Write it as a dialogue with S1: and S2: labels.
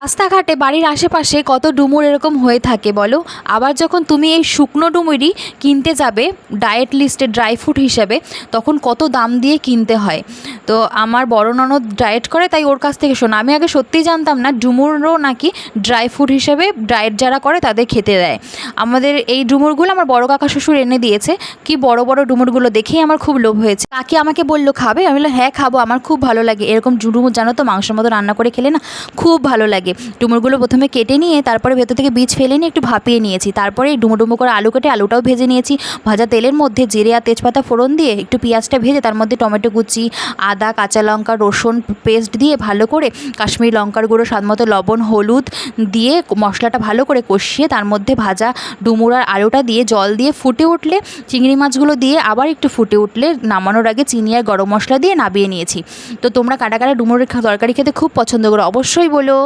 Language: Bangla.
S1: রাস্তাঘাটে বাড়ির আশেপাশে কত ডুমুর এরকম হয়ে থাকে বলো। আবার যখন তুমি এই শুকনো ডুমুরই কিনতে যাবে ডায়েট লিস্টে ড্রাই ফ্রুট হিসেবে, তখন কত দাম দিয়ে কিনতে হয়। তো আমার বড় ননদ ডায়েট করে, তাই ওর কাছ থেকে শোনা। আমি আগে সত্যিই জানতাম না ডুমুরও নাকি ড্রাই ফ্রুট হিসেবে ডায়েট যারা করে তাদের খেতে দেয়। আমাদের এই ডুমুরগুলো আমার বড় কাকা শ্বশুর এনে দিয়েছে। কি বড় বড় ডুমুরগুলো দেখেই আমার খুব লোভ হয়েছে। কাকি আমাকে বললো খাবে, আমি বললাম হ্যাঁ খাবো, আমার খুব ভালো লাগে এরকম ডুমুর। জানো তো মাংসের মতো রান্না করে খেলে না খুব ভালো লাগে। ডুমুরগুলো প্রথমে কেটে নিয়ে তারপরে ভেতর থেকে বীজ ফেলে নিয়ে একটু ভাপিয়ে নিয়েছি। তারপরে ডুমো ডুমো করে আলু কেটে আলুটাও ভেজে নিয়েছি। ভাজা তেলের মধ্যে জিরে আর তেজপাতা ফোড়ন দিয়ে একটু পেঁয়াজটা ভেজে তার মধ্যে টমেটো কুচি, আদা, কাঁচা লঙ্কা, রসুন পেস্ট দিয়ে ভালো করে কাশ্মীরি লঙ্কার গুঁড়ো, স্বাদমতো লবণ, হলুদ দিয়ে মশলাটা ভালো করে কষিয়ে তার মধ্যে ভাজা ডুমুর আর আলুটা দিয়ে জল দিয়ে ফুটে উঠলে চিংড়ি মাছগুলো দিয়ে আবার একটু ফুটে উঠলে নামানোর আগে চিনি আর গরম মশলা দিয়ে নামিয়ে নিয়েছি। তো তোমরা কাটা কাটা ডুমুরের তরকারি খেতে খুব পছন্দ করো, অবশ্যই বলো।